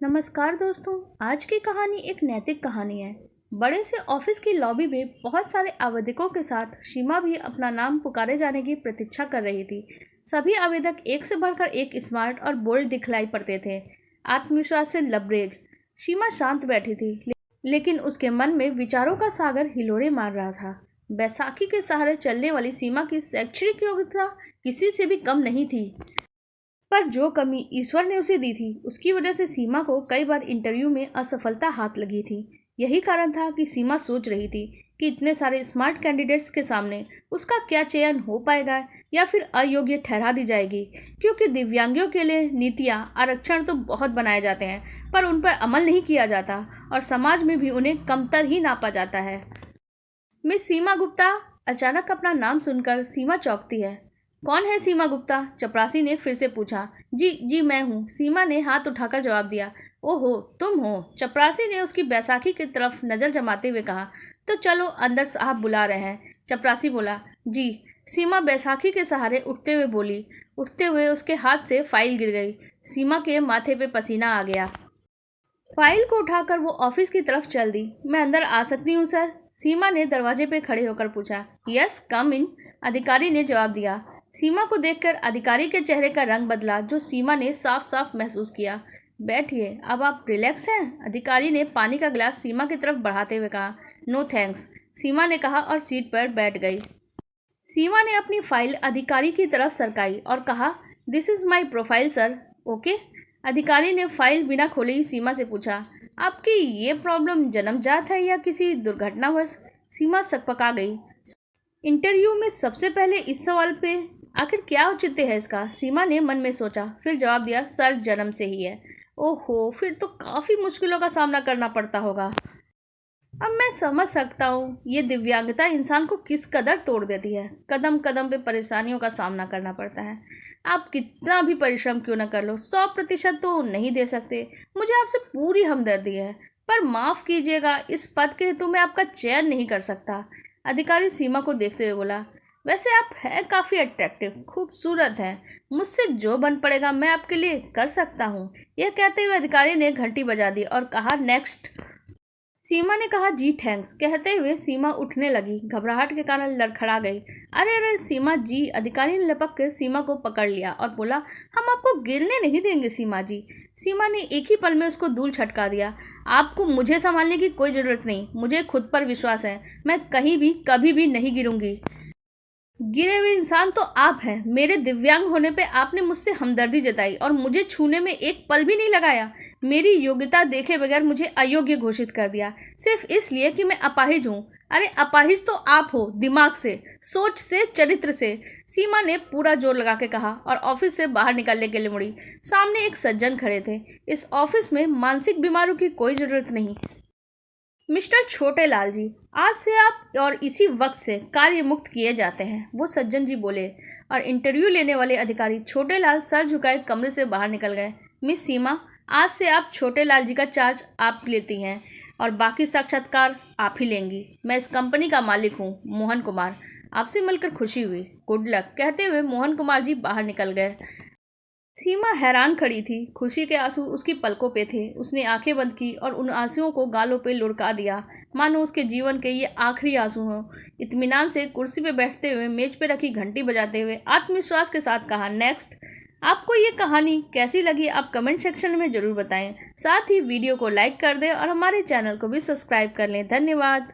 नमस्कार दोस्तों। आज की कहानी एक नैतिक कहानी है। बड़े से ऑफिस की लॉबी में बहुत सारे आवेदकों के साथ सीमा भी अपना नाम पुकारे जाने की प्रतीक्षा कर रही थी। सभी आवेदक एक से बढ़कर एक स्मार्ट और बोल्ड दिखलाई पड़ते थे, आत्मविश्वास से लबरेज। सीमा शांत बैठी थी, लेकिन उसके मन में विचारों का सागर हिलोरे मार रहा था। बैसाखी के सहारे चलने वाली सीमा की शैक्षणिक योग्यता किसी से भी कम नहीं थी, पर जो कमी ईश्वर ने उसे दी थी उसकी वजह से सीमा को कई बार इंटरव्यू में असफलता हाथ लगी थी। यही कारण था कि सीमा सोच रही थी कि इतने सारे स्मार्ट कैंडिडेट्स के सामने उसका क्या चयन हो पाएगा या फिर अयोग्य ठहरा दी जाएगी, क्योंकि दिव्यांगों के लिए नीतियां आरक्षण तो बहुत बनाए जाते हैं पर उन पर अमल नहीं किया जाता और समाज में भी उन्हें कमतर ही नापा जाता है। मिस सीमा गुप्ता। अचानक अपना नाम सुनकर सीमा चौंकती है। कौन है सीमा गुप्ता? चपरासी ने फिर से पूछा। जी जी मैं हूँ, सीमा ने हाथ उठाकर जवाब दिया। ओहो, तुम हो? चपरासी ने उसकी बैसाखी की तरफ नजर जमाते हुए कहा। तो चलो अंदर, साहब बुला रहे हैं। चपरासी बोला। जी। सीमा बैसाखी के सहारे उठते हुए बोली। उठते हुए उसके हाथ से फाइल गिर गई। सीमा के माथे पे पसीना आ गया। फाइल को उठाकर वो ऑफिस की तरफ चल दी। मैं अंदर आ सकती हूँ सर? सीमा ने दरवाजे पे खड़े होकर पूछा। यस, कम इन, अधिकारी ने जवाब दिया। सीमा को देखकर अधिकारी के चेहरे का रंग बदला, जो सीमा ने साफ साफ महसूस किया। बैठिए, अब आप रिलैक्स हैं? अधिकारी ने पानी का गिलास सीमा की तरफ बढ़ाते हुए कहा। नो थैंक्स, सीमा ने कहा और सीट पर बैठ गई। सीमा ने अपनी फाइल अधिकारी की तरफ सरकाई और कहा, this is my profile sir. Okay. अधिकारी ने फाइल बिना खोले ही सीमा से पूछा, आपकी ये प्रॉब्लम जन्मजात है या किसी दुर्घटनावश? सीमा सकपका गई। इंटरव्यू में सबसे पहले इस सवाल पे आखिर क्या औचित्य है इसका? सीमा ने मन में सोचा, फिर जवाब दिया, सर जन्म से ही है। ओहो, फिर तो काफ़ी मुश्किलों का सामना करना पड़ता होगा। अब मैं समझ सकता हूँ ये दिव्यांगता इंसान को किस कदर तोड़ देती है। कदम कदम पे परेशानियों का सामना करना पड़ता है। आप कितना भी परिश्रम क्यों न कर लो, 100% तो नहीं दे सकते। मुझे आपसे पूरी हमदर्दी है, पर माफ़ कीजिएगा, इस पद के हेतु मैं आपका चयन नहीं कर सकता। अधिकारी सीमा को देखते हुए बोला। वैसे आप हैं काफ़ी अट्रैक्टिव, खूबसूरत हैं। मुझसे जो बन पड़ेगा मैं आपके लिए कर सकता हूँ। यह कहते हुए अधिकारी ने घंटी बजा दी और कहा, नेक्स्ट। सीमा ने कहा, जी थैंक्स। कहते हुए सीमा उठने लगी। घबराहट के कारण लड़खड़ा गई। अरे अरे सीमा जी! अधिकारी ने लपक कर सीमा को पकड़ लिया और बोला, हम आपको गिरने नहीं देंगे सीमा जी। सीमा ने एक ही पल में उसको धूल छटका दिया। आपको मुझे संभालने की कोई ज़रूरत नहीं, मुझे खुद पर विश्वास है। मैं कहीं भी कभी भी नहीं गिरूंगी। गिरे हुए इंसान तो आप हैं। मेरे दिव्यांग होने पे आपने मुझसे हमदर्दी जताई और मुझे छूने में एक पल भी नहीं लगाया। मेरी योग्यता देखे बगैर मुझे अयोग्य घोषित कर दिया, सिर्फ इसलिए कि मैं अपाहिज हूँ। अरे अपाहिज तो आप हो, दिमाग से, सोच से, चरित्र से। सीमा ने पूरा जोर लगा के कहा और ऑफिस से बाहर निकलने के लिए मुड़ी। सामने एक सज्जन खड़े थे। इस ऑफिस में मानसिक बीमारों की कोई ज़रूरत नहीं। मिस्टर छोटे लाल जी, आज से आप और इसी वक्त से कार्य मुक्त किए जाते हैं, वो सज्जन जी बोले। और इंटरव्यू लेने वाले अधिकारी छोटे लाल सर झुकाए कमरे से बाहर निकल गए। मिस सीमा, आज से आप छोटे लाल जी का चार्ज आप लेती हैं और बाकी साक्षात्कार आप ही लेंगी। मैं इस कंपनी का मालिक हूँ, मोहन कुमार। आपसे मिलकर खुशी हुई। गुड लक, कहते हुए मोहन कुमार जी बाहर निकल गए। सीमा हैरान खड़ी थी। खुशी के आंसू उसकी पलकों पे थे। उसने आंखें बंद की और उन आंसुओं को गालों पे लुढ़का दिया, मानो उसके जीवन के ये आखिरी आंसू हों। इत्मीनान से कुर्सी पे बैठते हुए मेज पे रखी घंटी बजाते हुए आत्मविश्वास के साथ कहा, नेक्स्ट। आपको ये कहानी कैसी लगी आप कमेंट सेक्शन में ज़रूर बताएं। साथ ही वीडियो को लाइक कर दें और हमारे चैनल को भी सब्सक्राइब कर लें। धन्यवाद।